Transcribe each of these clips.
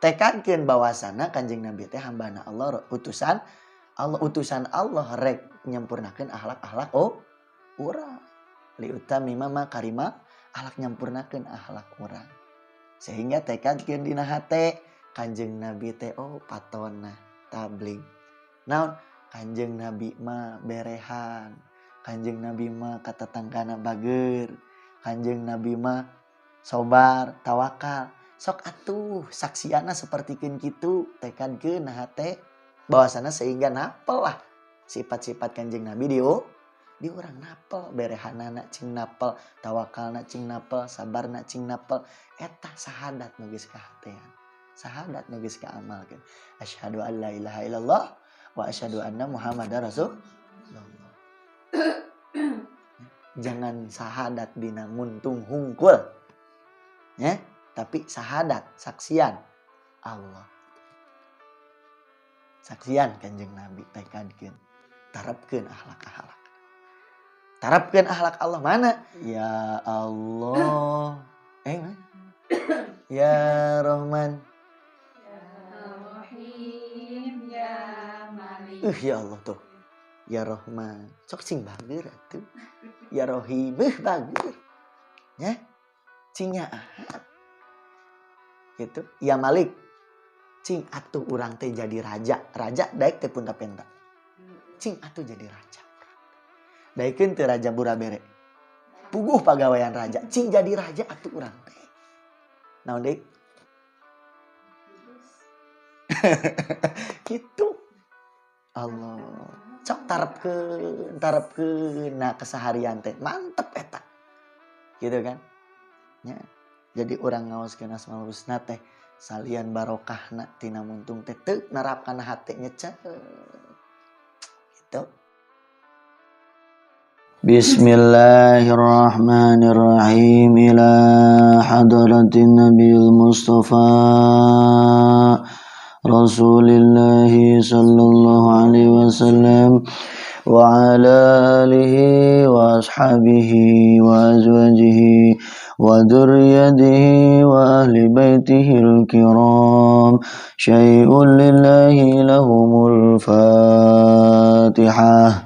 tekadkeun bahwasana Kanjeng Nabi teh hambana Allah, utusan Allah rek nyempurnakeun akhlak-akhlak urang. Li utamima makarima akhlak nyempurnakeun akhlak urang. Sehingga tekadkeun dina hate Kanjeng Nabi teh patonna tabligh. Naon? Kanjeng Nabi mah berehan. Kanjeng Nabi mah katatanggana bageur. Kanjeng Nabi mah sobar, tawakal. Sok atuh saksiana sapertikeun kitu, tekadkeun na hate bahwasana sehingga napel lah sifat-sifat Kanjeng Nabi di urang napel, berehanana cing napel, tawakalna cing napel, sabarna cing napel. Eta sahadat nu geus kahatean. Sahadat nu geus kaamalkeun. Asyhadu an la ilaha illallah wa asyhadu anna Muhammadar Rasulullah. Jangan sahadat dina muntung hungkul. Ya, tapi sahadat, saksian Allah. Saksian Kanjeng Nabi tekadkeun, tarepkeun akhlak-akhlak. Tarepkeun akhlak Allah mana? Ya Allah. Ya Rahman. Ya Rahim, ya Malik. Ya Allah tuh. Ya Rahman. Sok cing bageur atuh. Ya Rahim, bageur. Ya. Cingnya gitu. Ya Malik. Cing atuh urang teh jadi raja. Raja daek teh punta penta. Cing atuh jadi raja. Daekeun teh raja Burabere. Puguh pagawean raja. Cing jadi raja atuh urang teh. Naon deui? Gitu. Allah. Cok tarepkeun nah keseharian teh mantep eta. Gitu kan? Ya. Jadi urang ngaoskeun Asmaul Husna teh salian barokahna tina muntung teh teu nerapkan hate nyecet. Gitu. Bismillahirrahmanirrahim ila hadratin Nabiyil Mustafa Rasulillah sallallahu alaihi wasallam wa ala alihi wa ashabihi wa azwajihi wa dzurriyyatihi wa ahli baitihil kiram syai'un lillahi lahumul fatihah.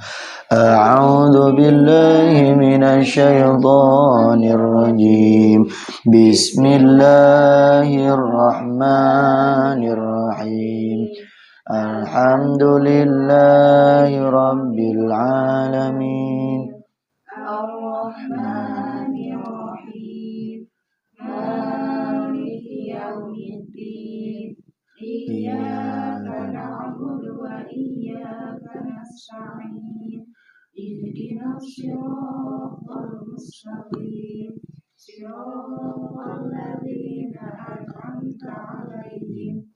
A'udzu billahi minasy syaithanir rajim. Bismillahirrahmanirrahim. Alhamdulillahi rabbil alamin. Ar-Rahmanir-Rahim. Maliki yaumiddin. Iyyaka na'budu wa iyyaka nasta'in. Ihdinas siratal mustaqim. Siratal ladzina an'amta 'alaihim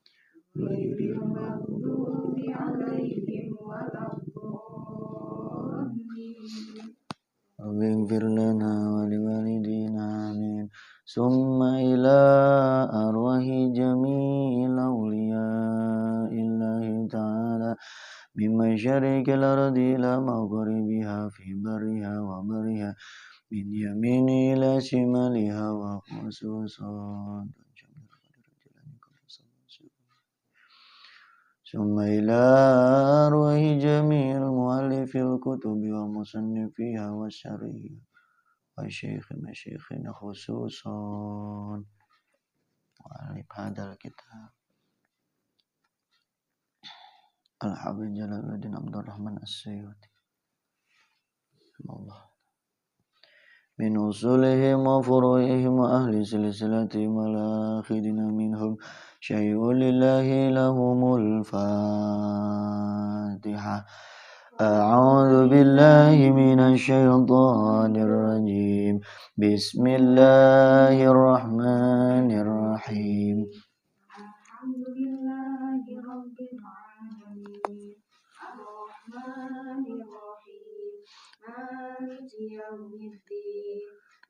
ghairil maghdubi 'alaihim waladdallin. Waghfir lana wa liwalidina amin. Summa ila arwahi jami'il awliyaillahi ta'ala min masyariqil ardi ila maghribiha fi barriha wa barriha min yamini ila shimaliha wa khususan ثم إلى أرواح جميع مؤلفي الكتب ومصنفيها والشريعة والشيخ مشايخنا خصوصا مؤلف هذا الكتاب الحافظ جلال الدين عبد الرحمن السيوطي الله من أصولهم وفروعهم وأهل سلسلتهم والآخرين منهم شيء لله لهم الفاتحة. أعوذ بالله من الشيطان الرجيم. بسم الله الرحمن الرحيم. Alhamdulillahi rabbil alamin. Ar-Rahmanir Rahim. Maliki yaumiddin.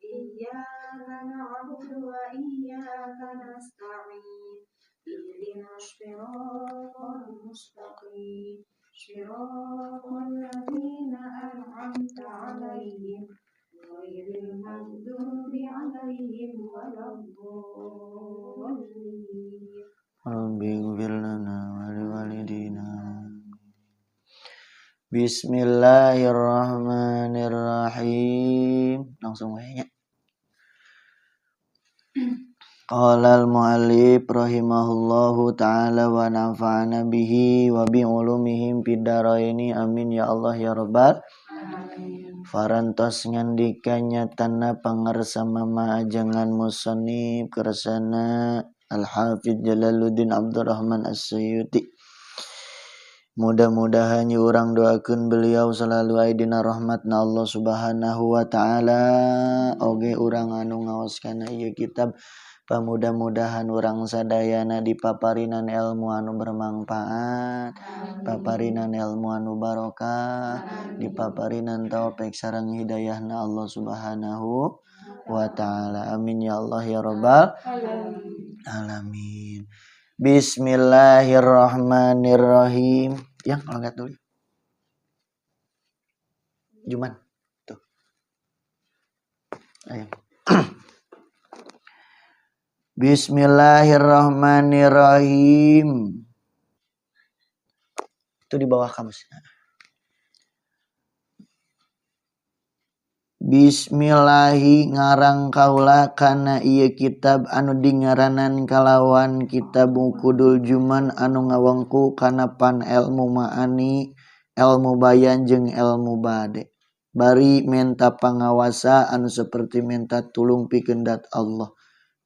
Iyyaka na'budu wa iyyaka nasta'in. Ihdinas siratal mustaqim. Siratal ladzina an'amta 'alaihim ghairil maghdubi 'alaihim waladdallin. Bismillahirrahmanirrahim. Langsung aja. Qala al-mu'allif rahimahullahu ta'ala wa nafa'ana bihi wa bi ulumihim fid dharaini amin ya Allah ya rabbal Amin. Farantos ngandikanya tanah pangarsama maajangan musannif kersana Al-Hafidz Jalaluddin Abdurrahman As-Suyuti. Mudah-mudahan orang doakeun beliau selalu aidina rahmatna Allah Subhanahu wa taala. Oge urang anu ngaoskeun ieu kitab pamudah-mudahan urang sadayana dipaparinan ilmu anu bermanfaat, paparinan ilmu anu barokah, dipaparinan taufik sareng hidayahna Allah Subhanahu wa taala. Amin ya Allah ya rabbal alamin. Bismillahirrahmanirrahim. Yang angkat dulu. Juman. Tuh. Ayo. Bismillahirrahmanirrahim. Itu di bawah kamus. Bismillahi ngarang kaula kana ieu kitab anu dingaranan kalawan kitab Kudul Juman anu ngawengku kana pan ilmu ma'ani, ilmu bayan jeung ilmu bade. Bari menta pangawasa anu seperti menta tulung pikeun dat Allah.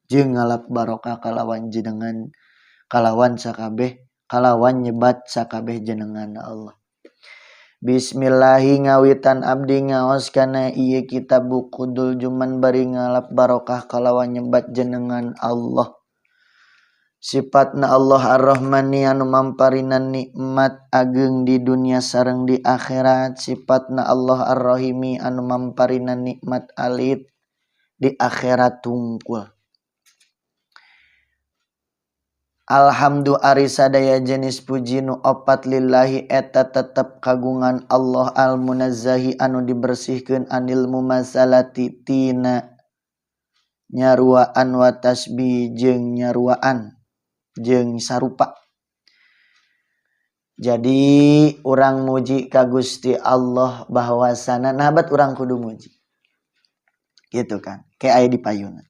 Jeung ngalap barokah kalawan jenengan kalawan sakabeh kalawan nyebat sakabeh jenengan Allah. Bismillahi ngawitan abdi ngaos kana ieu kitab Kudul Juman bari ngalap barokah kalawan nyebat jenengan Allah. Sifatna Allah Ar-Rahmani anu mamparinan nikmat ageng di dunia sareng di akhirat. Sifatna Allah Ar-Rahimi anu mamparinan nikmat alit di akhirat tungkul. Alhamdu ari sadaya jenis puji nu opat lillahi eta tetep kagungan Allah al-munazzahi anu dibersihkeun anil mumasalati tina nyaruaan wa tasbih jeung nyaruaan jeung sarupa. Jadi urang muji ka Gusti Allah bahwasana nabat urang kudu muji. Gitu kan. Kayak aya di payuna.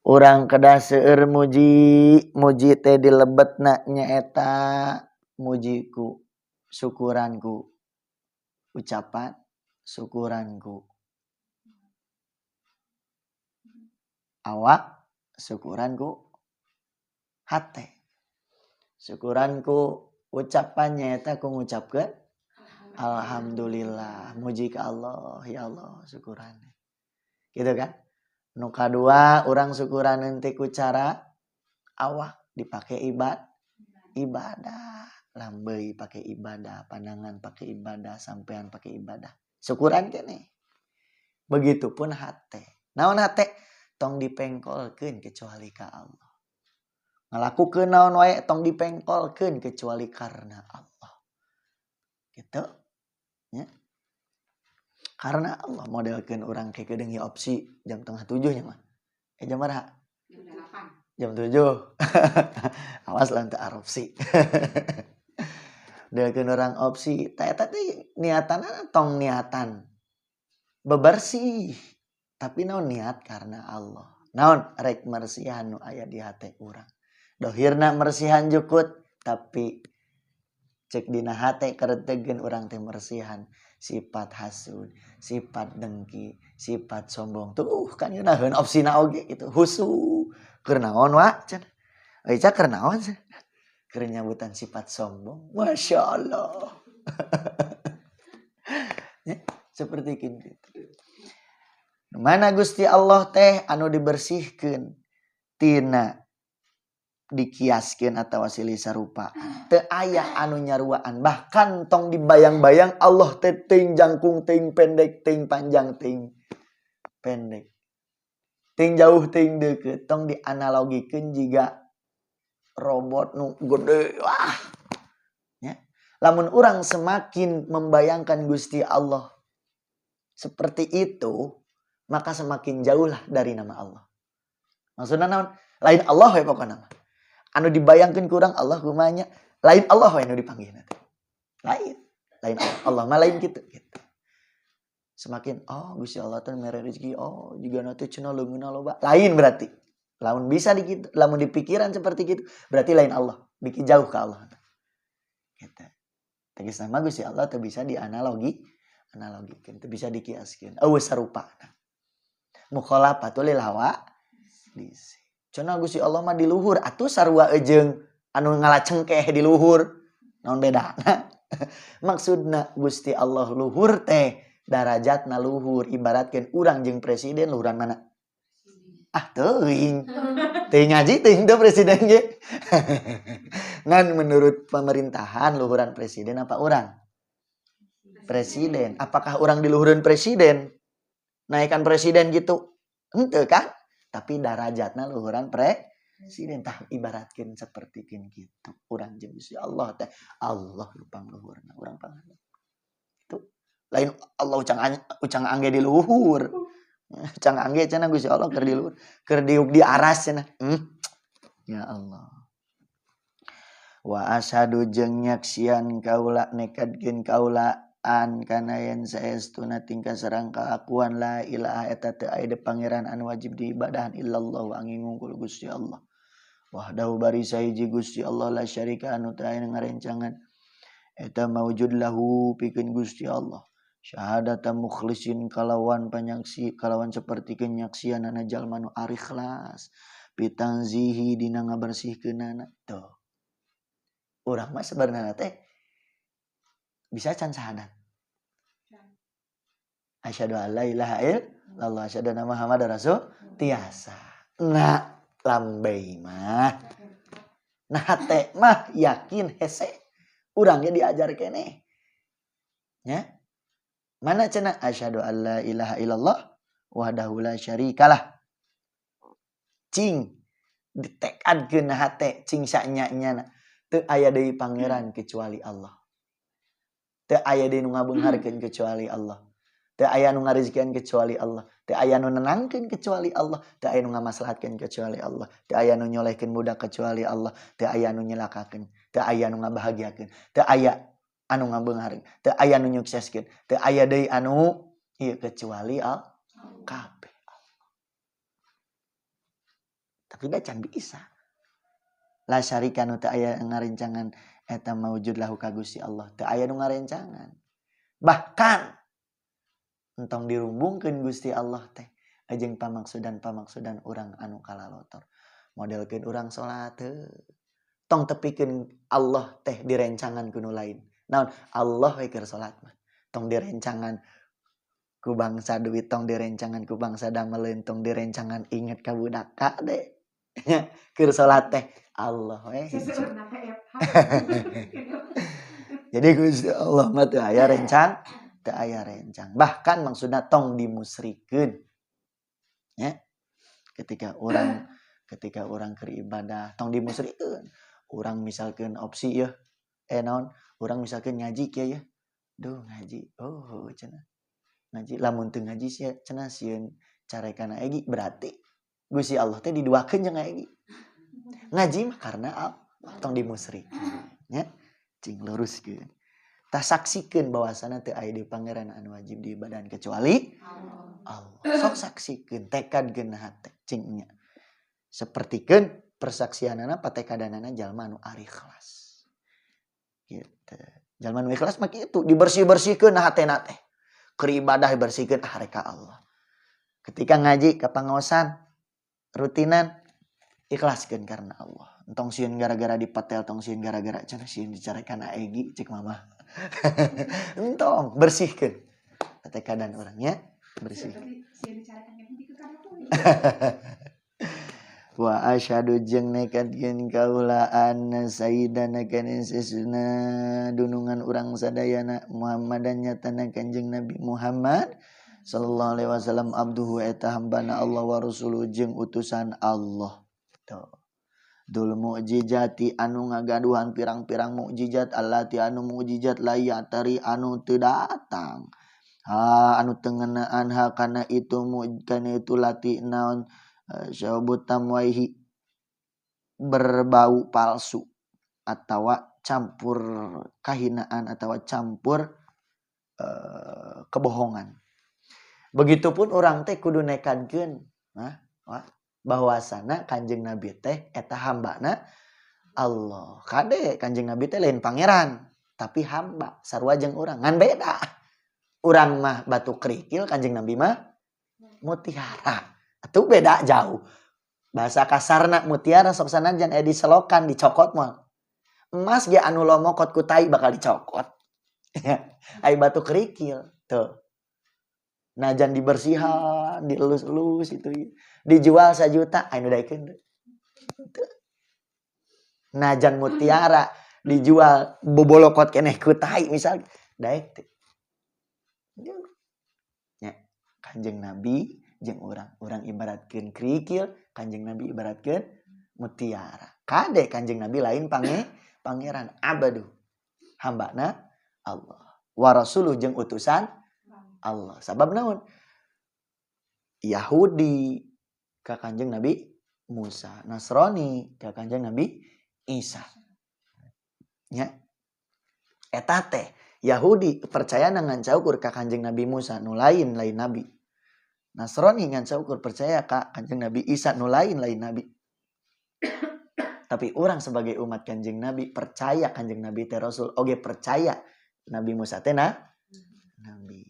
Urang kedah seueur muji teh dilebetna nyaeta mujiku syukuranku ucapan syukuranku awak syukuranku hate syukuranku ucapan nyaeta ku ngucapkeun alhamdulillah muji ka Allah ya Allah syukuran gitu kan. Nu kadua urang syukuran henteu ku cara awak dipake ibadah lambeuy pake ibadah pandangan pake ibadah sampean pake ibadah syukuran keneh begitupun hate naon hate tong dipengkolkeun kecuali ka Allah ngalakukeun naon wae tong dipengkolkeun kecuali karena Allah gitu nya. Karena Allah modelkeun urang ke kedeung opsi jam 6:30 nya mah. Jam berapa? Jam 8. Jam 7. Awas lah teu arupsi. Modelkeun urang opsi, ta eta teh niatanna tong niatan bebersih. Tapi naon niat karena Allah. Naon rek mersihan nu aya di hate urang. Dohirna mersihan jukut tapi cek dina hate karetegeun urang teh mersihan. Sifat hasud, sifat dengki, sifat sombong. Tuh kan ngeunaheun opsina oge gitu. Husu. Keur naon wa cenah. Aica keur naon cenah. Keur nyabutan sifat sombong. Masya Allah. Ya, seperti kitu. Mana Gusti Allah teh anu dibersihkeun tina dikiaskeun atawa silih sarupa teu aya anu nyaruaan bahkan tong dibayang-bayang Allah teh teuing jangkung teuing pendek teuing panjang teuing pendek teuing jauh teuing deukeut tong dianalogikeun jiga robot nu gede wah nya lamun urang semakin membayangkan Gusti Allah seperti itu maka semakin jauhlah dari nama Allah maksudna naon lain Allah we pokona anu dibayangkeun ku urang Allah kumanya lain Allah we nu dipanggihna teh Lain Allah mah lain gitu. Semakin Gusti Allah teh mere rezeki juga nanti cenah leungeunna loba. Lain berarti. Lamun bisa dikitu, lamun dipikiran seperti gitu, berarti lain Allah. Biki jauh ke Allah. Gitu. Tegasna mah Gusti Allah teu bisa analogikeun, teu bisa dikiaskeun. Eueuh sarupa. Mukhalafatul lil hawa disi. Cenah Gusti Allah mah di luhur, atuh sarua ejeung anu ngalacengkeh di luhur. Naon bedana? Maksudna Gusti Allah luhur teh darajatna luhur, ibaratkeun urang jeung presiden luhuran mana? Teuing. Teuing ngaji teuing teu presiden ge. Ngan menurut pemerintahan luhuran presiden apa urang? Presiden. Apakah urang diluhureun presiden? Naikkan presiden gitu? Henteu kan? Tapi darajatna luhuran presiden tah ibaratkeun sapertikeun kitu. Urang jeung Gusti Allah teh Allah lupang luhurna urang panganggap. Lain Allah ucang angge di luhur. Ucang angge cenah Gusti Allah keur di luhur, keur diuk di aras cenah. Ya Allah. Wa asyhadu jeung nyaksian kaula nekadkeun kaulaan kana yen saestuna tingkah sareng kaakuan la ilaha eta teu aya pangeran anu wajib diibadahan illallah wa angin ngungkul Gusti Allah. Wahdahu bari sahiji Gusti Allah la syarika anu teu aya ngarencangan. Eta maujud lahu pikeun Gusti Allah. Syahadatan mukhlisin kalawan sapertikeun nyaksianana jalma nu ari ikhlas pitanzihi dina ngabersihkeunana tuh. Urang mah sebenarnya teh bisa can syahadat. Asyhadu alla ilaha illallah asyhadu anna Muhammadar rasul tiasa. Nah, lambei mah. Nah teh mah yakin hese urang ge diajar keneh. Ya. Mana cenah asyhadu alla ilaha illallah wahdahu la syarikalah. Cing ditekadkeun hate cing sanyanyana teu aya deui pangeran kecuali Allah. Teu aya deui nu ngabeungharkeun kecuali Allah. Teu aya nu ngarizkieun kecuali Allah. Teu aya nu nenangkeun kecuali Allah. Teu aya nu ngamaslahatkeun kecuali Allah. Teu aya nu nyolehkeun budak kecuali Allah. Teu aya nu nyelakakeun. Teu aya nu ngabahagiakeun. Teu aya anu ngabeungharkeun, teu aya nu nyukseskeun, teu aya deui anu ieu kecuali kabeh Allah. Tapi da can bisa. La syarika nu teu aya ngarencangan eta maujud lahu ka Gusti Allah, teu aya nu ngarencangan. Bahkan entong dirumbungkeun Gusti Allah teh jeung pamaksudan urang anu kalalotor. Modelkeun urang salat teu tong tepikeun Allah teh direncangan ku nu lain. Naon Allah we keur salat mah tong direncangan ku bangsa duit, tong direncangan ku bangsa dameleun, tong direncangan inget ka budak kade nya keur salat teh Allah we jadi Gusti Allah mah teu aya rencang bahkan maksudna tong dimusyrikeun nya ketika orang keur ibadah tong dimusyrikeun urang misalkeun opsi yeuh naon urang misalkeun ngaji kieu ya. Duh ngaji. Cenah. Ngaji lamun teu ngaji sia cenah sieun carekana egi berarti Gusti Allah teh diduakeun jeung egi. Ngaji mah karena Allah tong dimusyrikeun nya. Cing luruskeun. Tah saksikeun bahwasana teu aya di pangeran anu wajib diibadahan kecuali Allah. Sok saksikeun tekadkeun hate cing nya. Sapertikeun persaksianana patekadanana jalma anu ari ikhlas. Gitu. Jalma nu ikhlas mah kitu, dibersih-bersihkeun hatena teh. Keur ibadah dibersihkeun reka Allah. Ketika ngaji ka pangaosan rutinan ikhlaskeun karena Allah. Entong sieun gara-gara dipatel, tong sieun gara-gara cenah sieun dicarekan egi cik mama. Entong bersihkeun. Tekadana urangnya bersih. Wa asyhadu jeung nekadkeun kaula anna sayyidana kana sesuna dunungan urang sadayana Muhammadan nyatana Kanjeng Nabi Muhammad sallallahu alaihi wasallam abduhu eta hambana Allah wa rasuluhu jeung utusan Allah. Dul mukjizati anu ngagaduhan pirang-pirang mukjizat allati anu mukjizat layatari anu teu datang. Anu teu ngeunaan kana itu lati naon syabut tamwaihi berbau palsu atawa campur kahinaan atau campur kebohongan. Begitupun orang teh kudu nekadkeun bahwasana Kanjeng Nabi teh eta hambana Allah. Kade Kanjeng Nabi teh lain pangeran, tapi hamba sarua jeung urang. Ngan beda. Urang mah batu kerikil, Kanjeng Nabi mah mutiara. Atuh beda jauh. Bahasa kasarna mutiara sok sanajan diselokan, dicokot mah. Emas ge anu lomokot ku tai bakal dicokot. Ai batu kerikil tuh. Najan dibersihan, dielus-elus itu. Dijual 1 juta, anu daekeun. Najan mutiara dijual bobolokot keneh ku tai misal daek teh. Ya, Kanjeng Nabi jeung urang ibaratkeun kerikil, Kanjeng Nabi ibaratkeun mutiara. Kade Kanjeng Nabi lain pangeran abadu. Hambana Allah. Wa rasuluh jeung utusan Allah. Sabab naon? Yahudi ka Kanjeng Nabi Musa, Nasrani ka Kanjeng Nabi Isa. Ya. Eta teh Yahudi percaya ngan caukur ka Kanjeng Nabi Musa nu lain nabi. Nasrani ngan caukur percaya ka Kanjeng Nabi Isa nu lain nabi. Tapi orang sebagai umat Kanjeng Nabi percaya Kanjeng Nabi teh Rasul, oge percaya Nabi Musa teh nabi.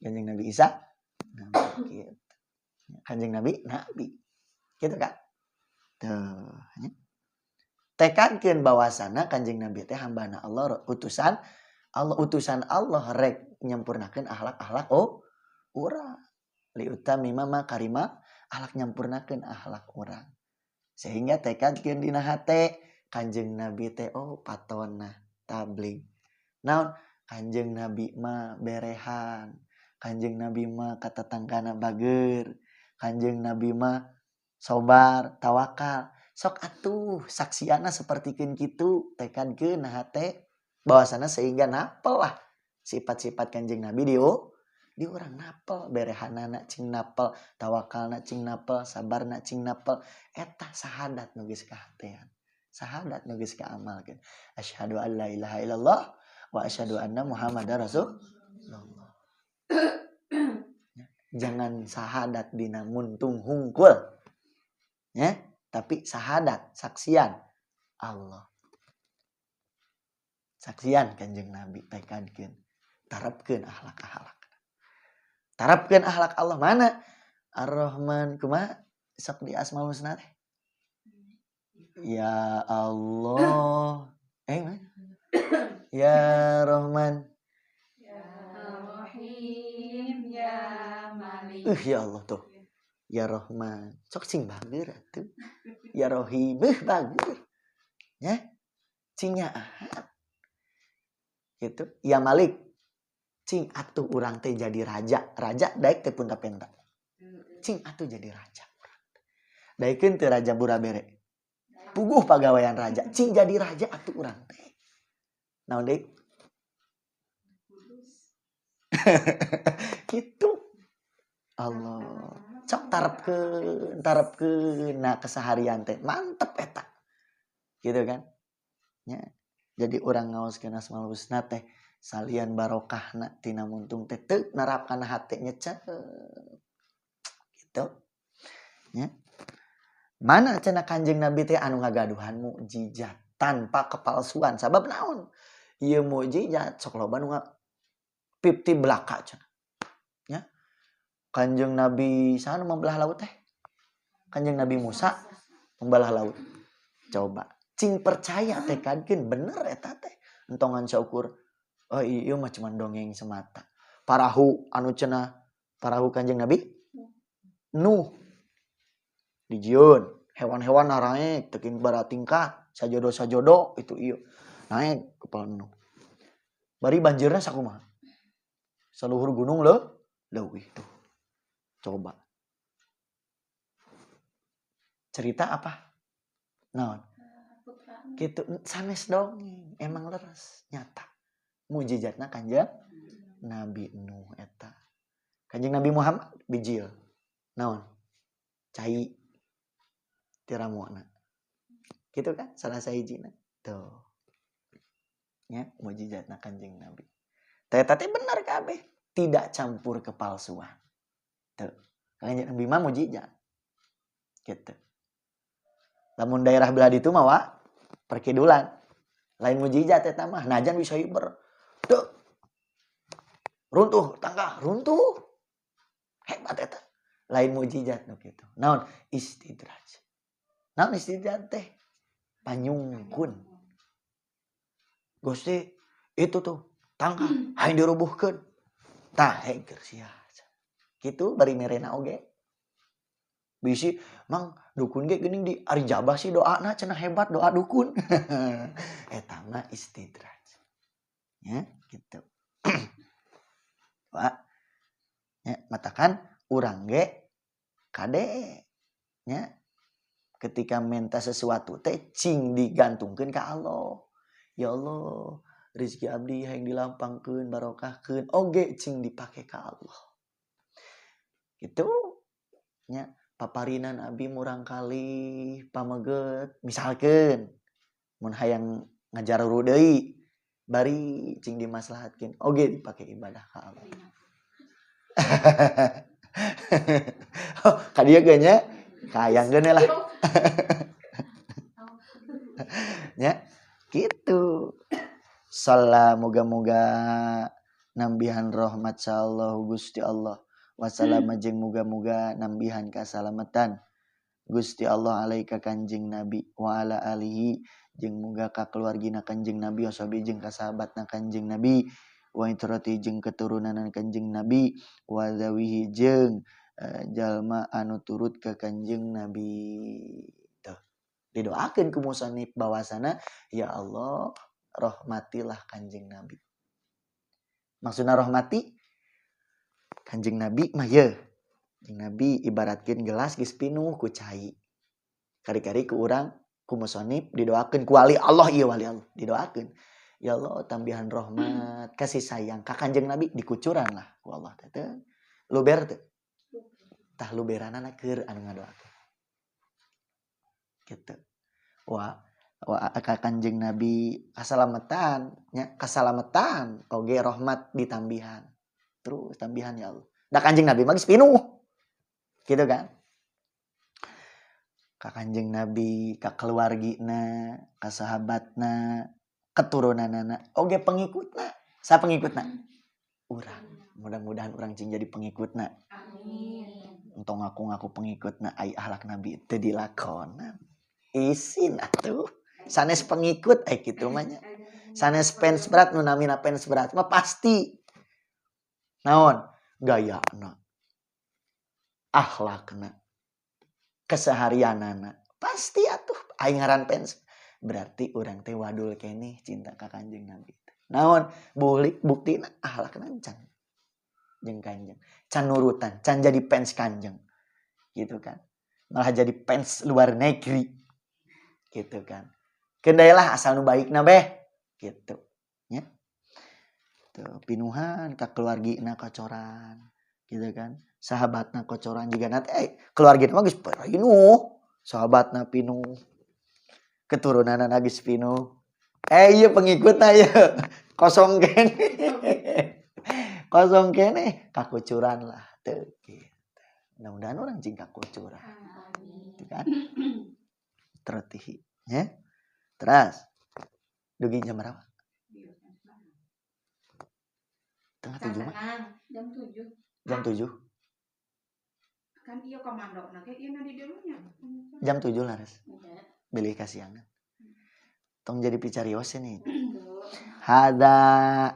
Kanjeng Nabi Isa nabi gitu. Kanjeng Nabi nabi. Gitu kan? Tuh. Tekadkeun bahwasana Kanjeng Nabi teh hambana Allah, utusan Allah rek nyempurnakeun akhlak-akhlak urang. Li utamima makarima akhlak nyampurnakeun akhlak urang. Sehingga tekadkeun dina hate Kanjeng Nabi teh patonna tabligh. Naon? Kanjeng Nabi mah berehan. Kanjeng Nabi mah katatanggana bageur. Kanjeng Nabi mah sobar, tawakal. Sok atuh saksiana sapertikeun kitu, tekadkeun na hate bahwasana sehingga napel lah sifat-sifat Kanjeng Nabi di urang napel, berehanana cing napel, tawakalna cing napel, sabarna cing napel. Eta sahadat nu geus kahatean. Sahadat nu geus kaamalkeun. Asyhadu an la ilaha illallah wa asyhadu anna Muhammadar Rasulullah. Jangan sahadat dina muntung hungkul. Ya, tapi sahadat, saksian Allah. Saksian Kanjeng Nabi tekadkeun. Tarapkeun akhlak-akhlak. Tarapkeun akhlak Allah mana? Ar-Rahman kumaha? Sok di Asmaul Husna teh. Ya Allah. Ya Rahman. Ya Rahim, Ya Malik. Ya Allah tuh. Ya Rahman. Sok cing bageur atuh. Ya Rahim, bageur. Ya. Cingnya ahad. Gitu. Ya Malik. Cing atuh urang teh jadi raja. Raja daek teh punta penta. Cing atuh jadi raja. Daekeun teu raja burabere. Puguh pagawean raja. Cing jadi raja atuh urang teh. Naon deui? Gitu. Allah. Cok tarepkeun na keseharian teh. Mantep eta. Gitu kan? Ya. Jadi urang ngaoskeun Asmaul Husna teh salian barokahna tina muntung teh teu narapkan hate nyecep. Gitu. Ya. Mana cenah Kanjeng Nabi teh anu ngagaduhan mukjizat tanpa kepalsuan. Sabab naon? Ieu mukjizat sok loba nu pipti belaka cenah. Ya. Kanjeng Nabi saha nu membelah laut teh? Kanjeng Nabi Musa membelah laut. Coba cing percaya tekadkeun bener eta teh. Entongan saukur ieu mah cuman dongeng semata. Parahu anu cenah parahu Kanjeng Nabi Nuh dijieun hewan-hewan naik teuing baratingkah sajodo-sajodo itu ieu naik kepala Nuh. Bari banjirna sakumaha? Saluhur gunung leuwih tuh. Coba. Cerita apa? Naon? Gitu sanes dongeng, emang leres nyata. Mujizatna Kanjeng Nabi Nuh eta. Kanjeng Nabi Muhammad bijil. Naon? Cai tiramuana. Gitu kan salah sahijina. Tuh. nya mujizatna Kanjeng Nabi. Eta teh bener kabeh, tidak campur kepalsuan. Tuh. Kanjeng Nabi mah mujizat. Gitu. Lamun daerah belah ditu mah wa perkidulan. Lain mujizat eta mah, najan bisa hiber. Tuh. Runtuh tangga, runtuh. Hebat eta. Lain mujizat nu kitu. Naon? Istidraj. Naon istidraj teh? Panyungkun. Gusti itu tuh tangga hayang dirubuhkeun. Tah heger sia. Kitu bari merena oge. Bisi mang dukun ge geuning di ari jabah sih doana cenah hebat doa dukun. Eta mah istidraj. Ya, gitu. Pak, ya, matakan urang ge kade nya ketika minta sesuatu teh cing digantungkeun ka Allah. Ya Allah, rezeki abdi hayang dilampangkeun, barokahkeun, oge cing dipake ka Allah. Gitu nya paparinan abi murang kali pameget misalkeun mun hayang ngajaruru deui bari cing dimaslahatkeun oge dipake ibadah ka Allah. Oh, kadieu ge nya kayang geuna lah. Ya, gitu. Shalla moga-moga nambihan rahmat Allah Gusti Allah. Wassalama jeung moga-moga nambihan kasalamatan Gusti Allah alaika Kanjeng Nabi wa ala alihi jeung muga ka keluargina Kanjeng Nabi wasabi jeung ka sahabatna Kanjeng Nabi wa itrati jeung keturunanna Kanjeng Nabi wa zawihi jeung jalma anu turut ke Kanjeng Nabi. Tuh. Didoakeun ku musannif bahwasana ya Allah rahmatilah Kanjeng Nabi. Maksudna rahmati Kanjeng Nabi mah ye. Kanjeng Nabi ibaratkeun gelas geus pinuh ku cai. Kari-kari ku urang ku musannif didoakeun ku wali Allah ieu wali Allah didoakeun. Ya Allah tambihan rahmat kasih sayang ka Kanjeng Nabi dikucuran lah ku Allah teh. Luber teh. Tah luberanana keur anu ngadoakeun. Gitu. Wa ka Kanjeng Nabi kasalamatan nya kasalamatan oge rahmat ditambihan. Terus tambihan ya Allah. Da Kanjeng Nabi mah geus pinuh. Gitu kan? Ka Kanjeng Nabi, ka keluargina, ka sahabatna, keturunanana, oge pengikutna. Sa pengikutna? Urang. Mudah-mudahan urang cing jadi pengikutna. Amin. Entong ngaku-ngaku pengikutna ai akhlak Nabi teu dilakonan. Isin atuh. Sanes pengikut kitu mah nya. Sanes fans berat nu namina fans berat mah pasti naon? Gayana. Akhlakna. Keseharianana. Pasti atuh aing ngaran fans. Berarti urang teh wadul keneh cinta ka Kanjeng Nabi. Naon? Buktina akhlakna can. Jeung Kanjeng. Can nurutan, can jadi fans Kanjeng. Gitu kan. Malah jadi fans luar negeri. Gitu kan. Kendailah asal nu baikna beh. Gitu. Ya. Tuh, pinuhan ka keluargina kocoran. Gitu kan. Sahabatna kocoran juga nanti keluargina mah geus pinuh. Sahabatna pinuh. Keturunanna geus pinuh. Ieu pengikutna ieu. Kosong keneh. Kosong keneh kakucuran lah teu gitu. Mudah-mudahan urang cing kakucuran. Gitu kan. Tertihi, ya. Terus dugi jam berapa? Tengah 7 mah. Jam 7. Jam 7. Kan ieu komandona ge ieu na di dieu nya. Jam 7 laras. Bilih kasiangan. Tong jadi picarios nih. Hada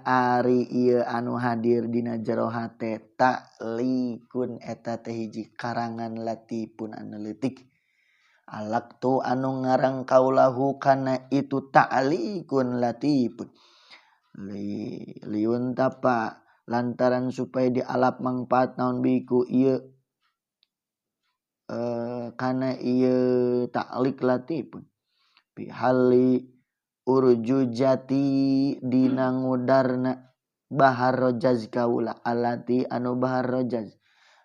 ari ieu anu hadir dina jero hate ta'likun eta teh hiji karangan latipun anu leutik. Alak tu anu ngarang kaulahu kana itu ta'likun latipun. Liun tapa lantaran supaya dialap mangpaat naon biku ieu kana ieu ta'lik latipun. Bihali urjujati dina ngudarna bahar rojaz kaula alati anu bahar rojaz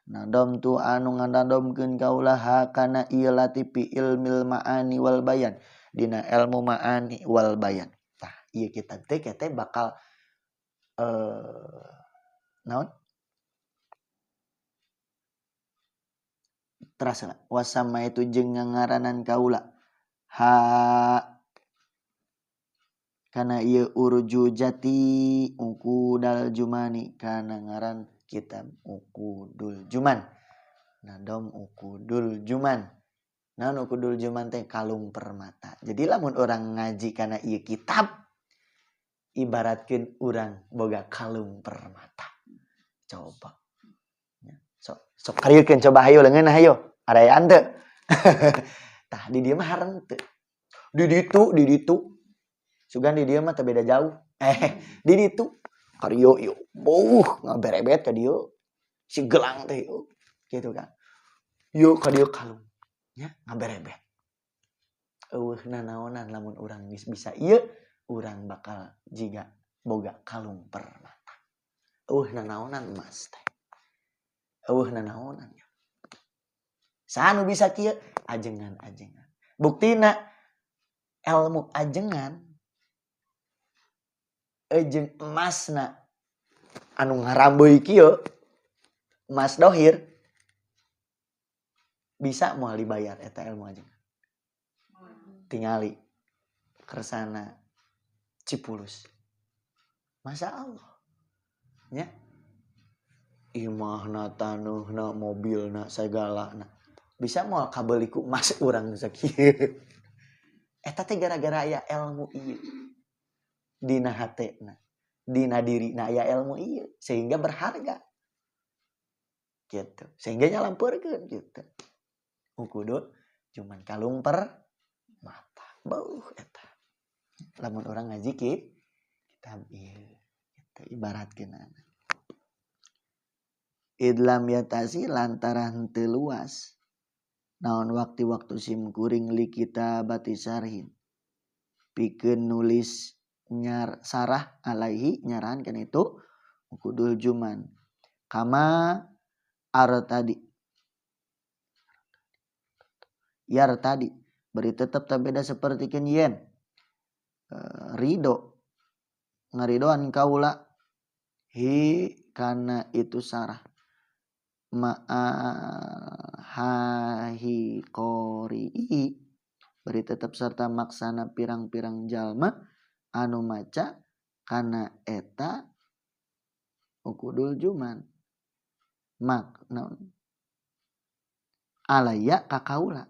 nadom tu anu ngadadomkeun kaula hakana ieu lati fi ilmil ma'ani wal bayan dina ilmu ma'ani wal bayan. Tah ieu kitab teh kete bakal naon terasa wasama itu jeung ngangaranan kaula kana ieu urju jati uqudal jumani kana ngaran kitab uqudul juman nadom uqudul juman naon uqudul juman teh kalung permata jadi lamun orang ngaji kana ieu kitab ibaratkeun urang boga kalung permata coba sok kariekeun coba hayo leungeun hayo arayaan teu tah di dieu mah hareng teu di ditu sugan di dieu mah teu beda jauh di ditu kario ieu ngaberebet ka dieu si gelang teh gitu kan ieu ka dieu kalung nya ngaberebet eueuh nanaonan lamun urang geus bisa ieu urang bakal jiga boga kalung permata eueuh nanaonan emas teh eueuh nanaonan saha nu bisa kieu ajengan buktina ilmu ajengan jeung emasna anu ngarambeuy kieu emas dohir bisa moal dibayar eta ilmu ajengan tingali kersana Cipulus Masya Allah nya imahna taneuhna mobilna segalana bisa moal kabeli ku emas urang sakieu eta teh gara-gara aya ilmu ieu dina hatena dina dirina aya ilmu ieu sehingga berharga gitu sehingga nyalampurkeun gitu ukudul cuman kalung per mata beuh eta lamun orang ngaji kitab ieu gitu ibaratkeun idlam yatasi lantaran teu luas naon waktu-waktu sim kuring li kitabati sarhin pikeun nulis sarah alaihi nyarahankeun itu ukudul juman kama tadi beri tetap tak beda sapertikeun yen ridho ngaridoan kaula kana itu sarah ma'ahahi qori'i beri tetap serta maksana pirang-pirang jalma anu maca kana eta ukudul juman naon alaya ka kaula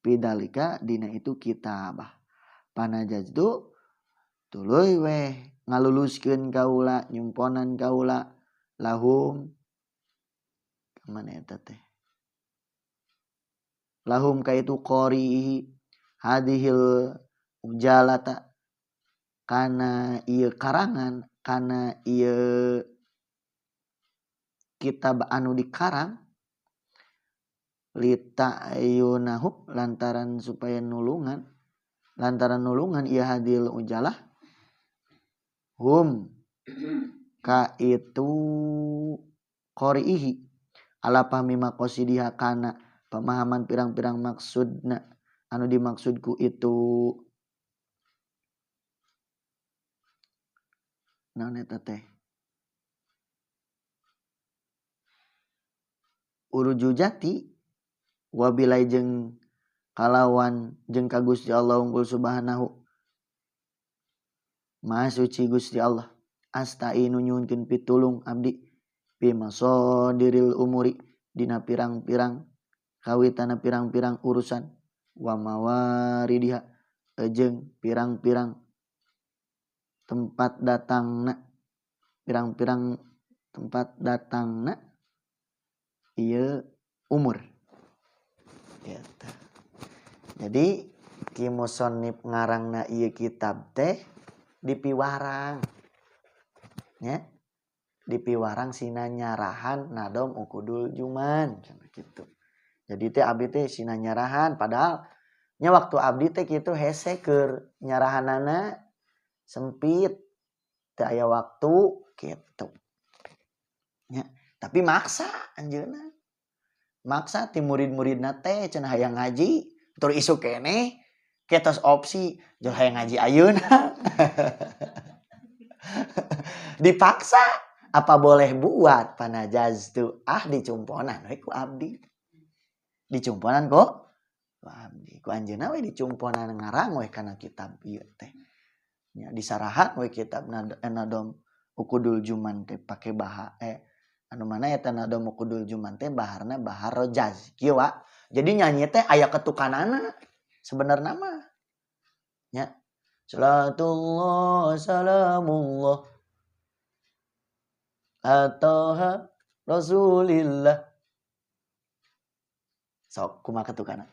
pidalika dina itu kitabah panajajdu tuluy weh ngaluluskeun kaula nyumponan kaula lahum mana eta teh lahum kaitu qori hadhil ujalata kana ieu karangan kana ieu kitab anu dikarang lita ayunahu lantaran nulungan ieu hadhil ujalah hum ka itu qorihi ala pahmi maqasidiha kana pemahaman pirang-pirang maksudna anu dimaksudku itu naon eta teh uruju jati wabilai jeung kalawan jeung ka Gusti Allah unggul subhanahu maha suci Gusti Allah astainu nyuhunkeun pitulung abdi bimasodiril umuri dina pirang-pirang kawitana pirang-pirang urusan wa mawaridiha jeung pirang-pirang tempat datangna pirang-pirang tempat datangna ieu umur gitu. Jadi ki musannif ngarangna ieu kitab teh dipiwarang nya dipiwarang sina nyarahan nadom ukudul juman gitu. Jadi teh abdi teh sina nyarahan padahal nya waktu abdi teh kitu hese keur nyarahanana sempit teu aya waktu gitu. Nya, tapi maksa anjeunna. Maksa ti murid-muridna teh cenah hayang ngaji tur isu keneh Ketos opsi jol hayang ngaji ayeuna. Dipaksa apa boleh buat panajaztu dicumponan we ku abdi. Dicumponan kok ku abdi. Ku anjeunna we dicumponan ngarang we kana kitab ieu teh. Nya disarahan we kitab nadom ukudul juman teh pake anu mana eta nadom ukudul juman teh baharna bahar rojaz. Kieu wa. Jadi nyanyi teh aya ketukanana sebenarnya mah. Nya salatullah salamullah ataha rasulillah. Sok kumaha ketukana?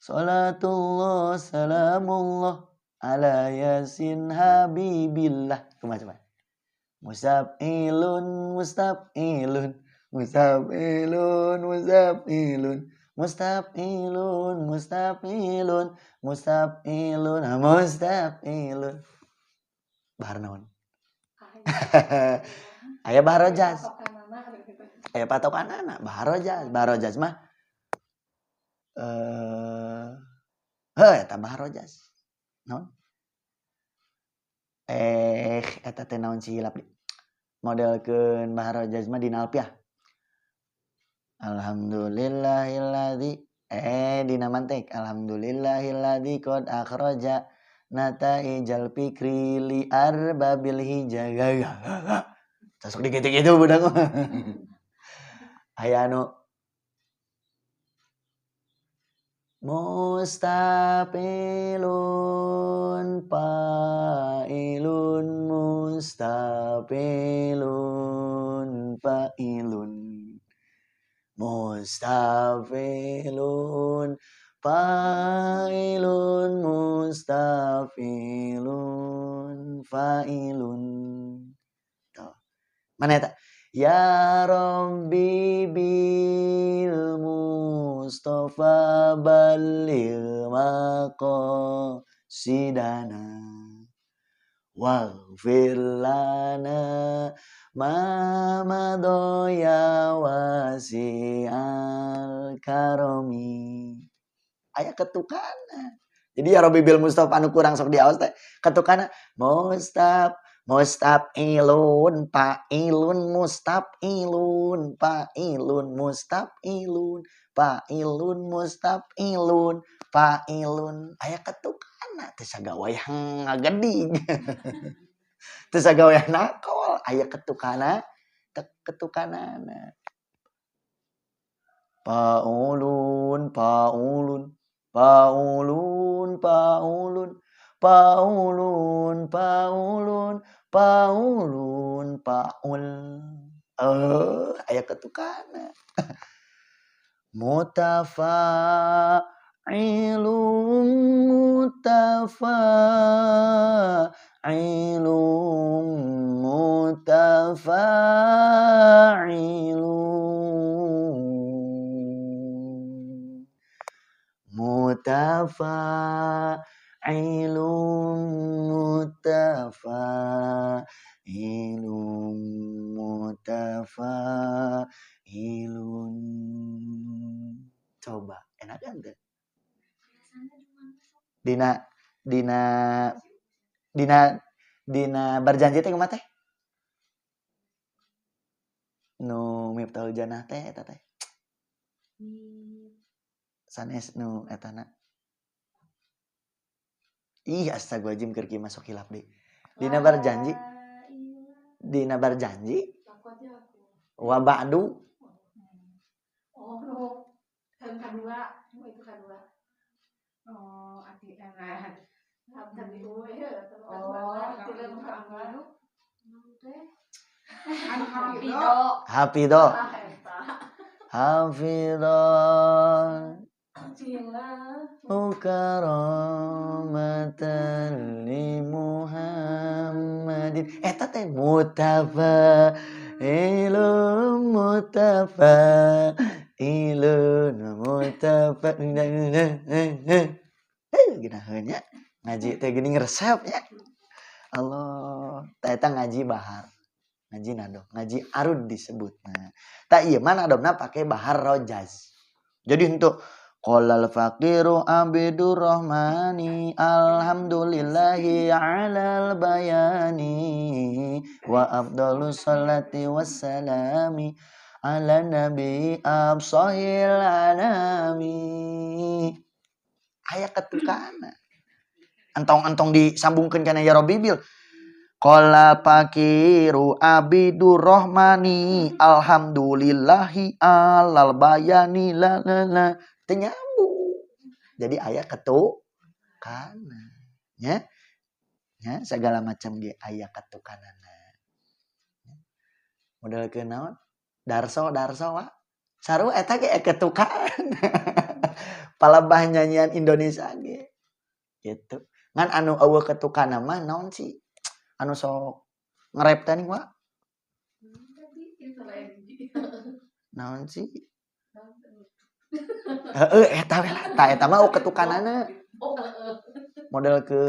Salatullah salamullah ala yasin habibillah. Kumaha coba? Musafilun mustafilun mustafilun mustafilun mustafilun mustafilun mustafilun mustafilun. Bahar naon? Aya bahar rojaz. Aya patokanana bahar rojaz. Bahar rojaz mah eta bahar rojaz. Naon? Eta teh naon silap di modelkeun bahar rojaz mah dina alfiah. Alhamdulillahilladzi dina mantek alhamdulillahilladzi qad akhraja nataijal fikri li arbabil hijaya. Sosok dikitu-kitu budak mah. Aya anu mustaqilun fa'ilun mustaqilun fa'ilun mustafilun fa'ilun mustafilun fa'ilun. Tuh. Mana eta? Ya Rabbi bil Mustafa balil maqasidana waghfir lana ma madoya wasi'al karami. Aya ketukana. Jadi ya Rabbi bil Mustafa anu kurang sok diaos teh. Ketukana mustafilun fa'ilun mustafilun fa'ilun mustafilun fa'ilun mustafilun fa'ilun. Aya ketukana teu sagawayang ngagedig. Teu sagawayang nakol, aya ketukanana. Paulun paulun paulun paulun paulun paulun paulun paul. Aya ketukana. Mutafa'ilun mutafa'ilun mutafa'ilun mutafa'ilun mutafa'ilun mutafa'ilun. Coba enak kan teh? Dina berjanji teh kumaha teh? Nu Miftahul Jannah teh eta teh. Sanes nu etana. Ih astagfirullahaladzim keur kieu masuk hilap deui. Dina berjanji wa ba'du. Itu kedua. Oh, arti enak. Hafidho. Karamatan li Muhammadin. Eta teh mutafa'ilun gina heunya ngaji teh geuning resep nya. Allah, eta ngaji bahar. Ngaji nadom, ngaji arud disebutna. Ta ieu mah nadomna pake bahar rojaz. Jadi untuk Qolal faqiru abidur rahmani alhamdulillahi alal bayani wa afdalus salati wassalami ala nabi absahil anami. Aya ketukana. Entong-entong disambungkeun kana ya Rabbibil. Qala faqiru abidur rahmani alhamdulillahi alal bayani la la la. Teu nyambung. Jadi aya ketukana. Nya segala macam ge aya ketukanana. Modal ke naon? Darso wa. Saru eta ge ketukan. Palebah nyanyian Indonesia ge. Gitu. Ngan anu eueuh ketukana mah naon sih? Anu sok nge-rap teh wa. Naon sih? Eta we lah, eta mah ketukanana. Model ke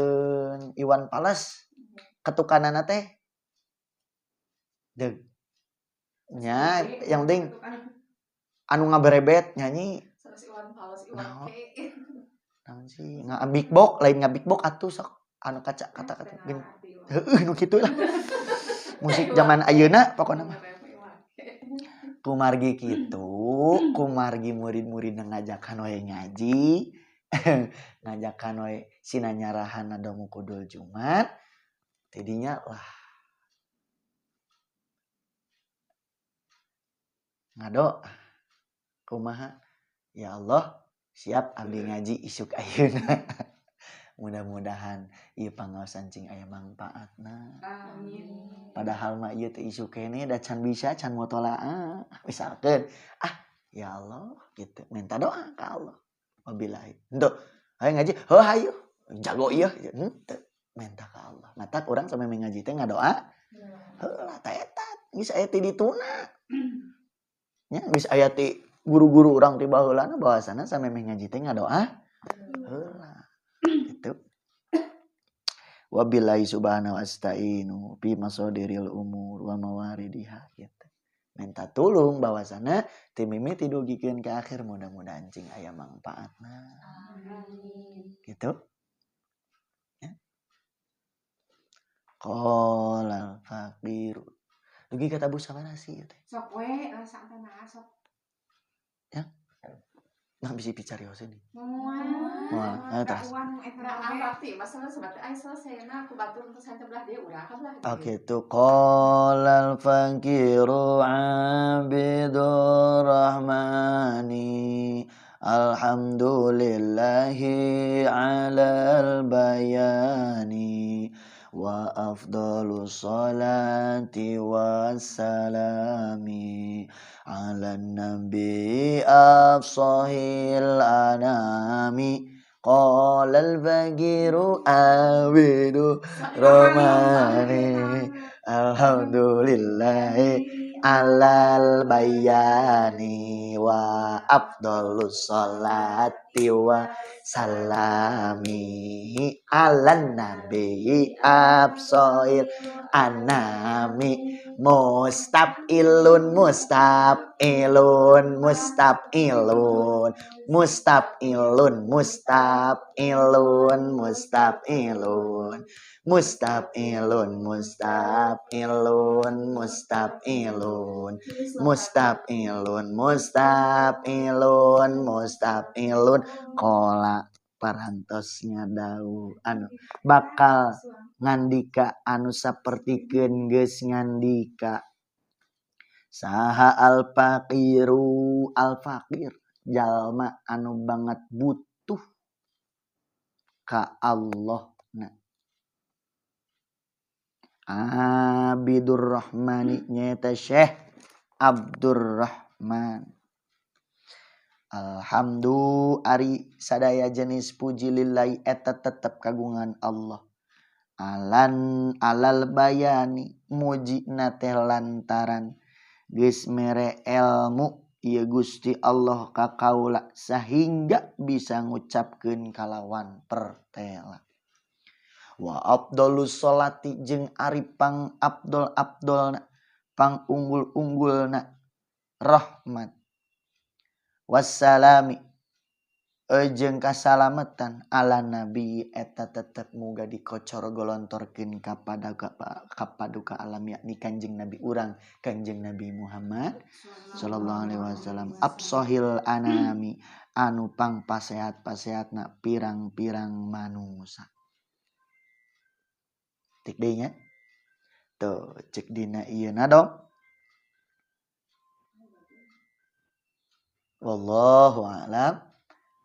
Iwan Fals ketukanana teh deug nya yang penting anu ngaberebet nyanyi naon sih ngabik bok lain ngabik bok atuh sok anu kaca kata-kata gini nu kitu lah musik zaman ayeuna pokona mah kumargi kitu kumargi murid-murid ngajakan we ngaji ngajakan we sinanyarahan adamu kudul Jumat tidinya lah ngado kumaha ya Allah siap abdi ngaji isuk ayeuna mudah-mudahan ieu pangaosan cing aya mangpaatna amin padahal mah ieu teh isu keneh da can bisa can mutolaah misalkeun ya Allah gitu minta doa ka Allah wabillahi henteu aya ngaji heuh hayu jago ieu henteu minta ka Allah matak urang sampe ngaji teh ngadoa heulah ta eta geus aya ti dituna nya geus aya ti guru-guru urang ti baheulana bahwasana sampe ngaji teh ngadoa heulah gitu wabillahi subhanahu asta'inu fi masadiril umur wa mawaridiha gitu minta tulung bahwasana teu mimiti dugikeun ka akhir mudah-mudahan cing aya mangpaatna amin gitu ya qala faqiru dugi ka tabu sabaraha sih teh sok we saantana sok ya nah bisa bicarioseun nih moal terus berarti masalah seperti ai selesaina aku batur untuk saya belah dia udah kan lah oke tu qala al-faqiru abidur rahmani alhamdulillahi alal bayani wa afdalus salati wassalami ala nabi afsahil anami qalal faqiru abidu rahmani alhamdulillahi alal bayani wa afdalus salati wa salami alan nabi absoil anami mustafilun mustafilun mustafilun mustafilun mustafilun mustafilun mustafilun mustafilun mustafilun mustafilun mustafilun mustafilun qala parantosnya dau anu bakal ngandika anu sapertikeun geus ngandika saha al faqir jalma anu banget butuh ka Allah na Abidur Rahmani nyata Syekh Abdurrahman alhamdu ari sadaya jenis puji lillahi eta tetep kagungan Allah alal bayani muji teh lantaran geus mere ilmu ieu Gusti Allah ka kaula sehingga bisa ngucapkeun kalawan pertela wa afdalus sholati jeung ari pang abdolna pang unggul-unggulna rahmat wassalami jeung kasalametan ala nabi eta tetep muga dikocor golontorkeun kapaduka alam yakni Kanjeng Nabi urang Kanjeng Nabi Muhammad sallallahu alaihi wasallam absohil anami anu pangpasehat-pasehatna pirang-pirang manusa. Tik deui nya. Tuh cek dina ieu na dong. Wallahu a'lam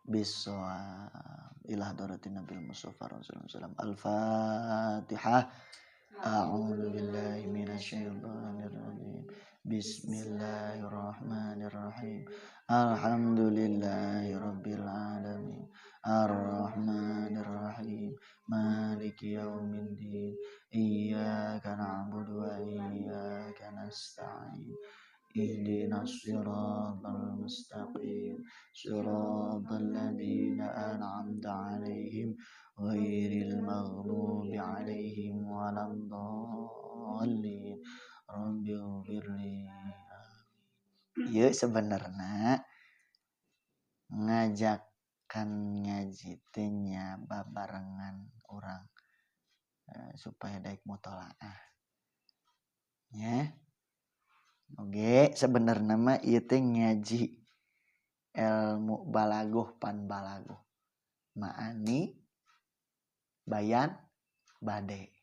bissawab. Ila hadratin Nabil Mustafa Rasulullah sallallahu Al-Fatihah. A'udzu billahi minasyaitonir rajim. Bismillahirrahmanirrahim. Alhamdulillahirabbil alamin. Arrahmanirrahim. Maliki yaumiddin. Iyyaka na'budu wa iyyaka nasta'in. Ihdinas siratal mustaqim. Siratal ladzina an'amta 'alaihim ghairil maghdubi 'alaihim waladdallin. Rabbighfirli. Ieu sebenarnya ngajakan ngaji teh nya babarengan urang supaya daek mutolaah. Nya. Oge sebenarnya mah ieu teh ngaji ilmu balagoh pan balagoh. Ma'ani bayan bade.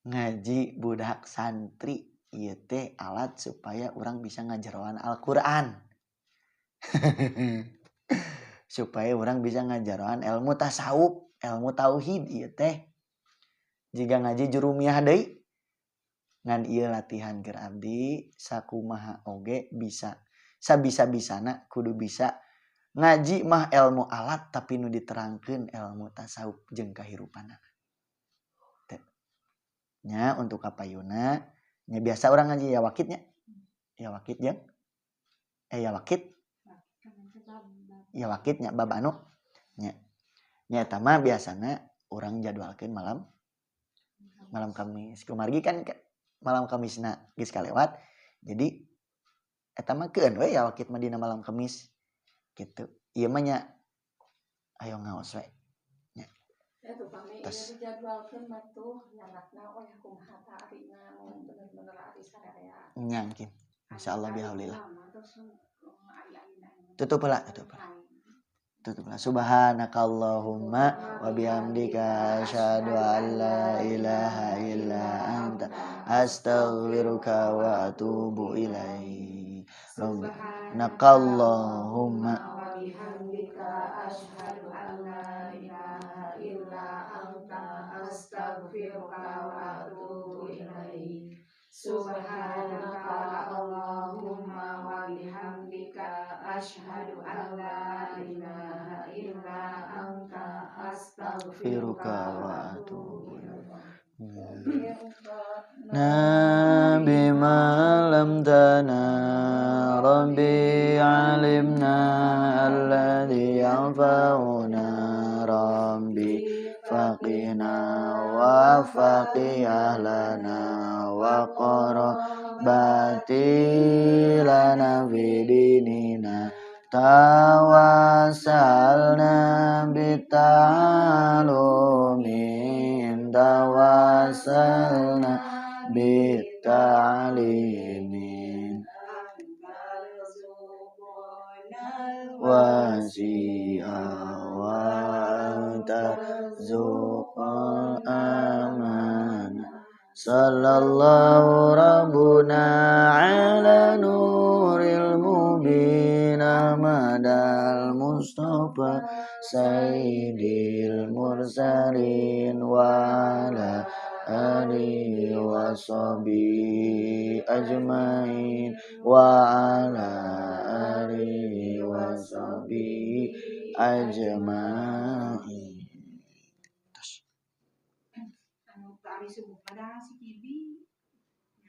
Ngaji budak santri ieu teh alat supaya urang bisa ngajaroan Al-Qur'an. Supaya urang bisa ngajaroan ilmu tasawuf, ilmu tauhid ieu teh. Jiga ngaji jurumiyah deui ngan ieu latihan keur abdi sakumaha oge bisa sabisa-bisana kudu bisa ngaji mah ilmu alat tapi nu diterangkeun ilmu tasawuf jeung kahirupanna. Nya untuk kapayuna nya biasa urang ngaji ya wakitnya. Ya wakit jeung ya wakit. Ya wakitnya bab anu nya. Nya eta mah biasana urang jadwalkeun malam Kamis. Kumargi kan malam Kamisna geus kalewat. Jadi eta mah keun we ya wakit mah dina malam Kamis. Gitu. Ieu mah nya ayo ngaos we. Nya. Eta pami ieu dijadwalkeun mah tuh nyanakna oh ya kumaha ta arina bener-bener ari sararea. Nya mungkin. Insyaallah bihaulillah. Tutup lah. Subhanakallahumma wa bihamdika asyhadu an la ilaha illa anta astaghfiruka wa atubu ilaik. Subhanakallahumma wa bihamdika asyhadu an la ilaha illa anta astaghfiruka wa atubu ilaik. Subhanaka Allahumma wa bihamdika asyhadu an la ilaha illa anta astaghfiruka wa atubu ilaik. Nabi malam tana Rabbi alimna alladhi yanfa'una Rabbi faqina wa faqi ahlana wa qarabatilana bidinina tawassalna bita'alumin tawassalna bita'alimin wasi'a wa tarzuqal amana sallallahu rabbuna ala nuril mubin amadal mustafa sayyidil mursalin wa ala alihi wa sahbihi ajmain wa ala alihi wa sahbihi ajmain.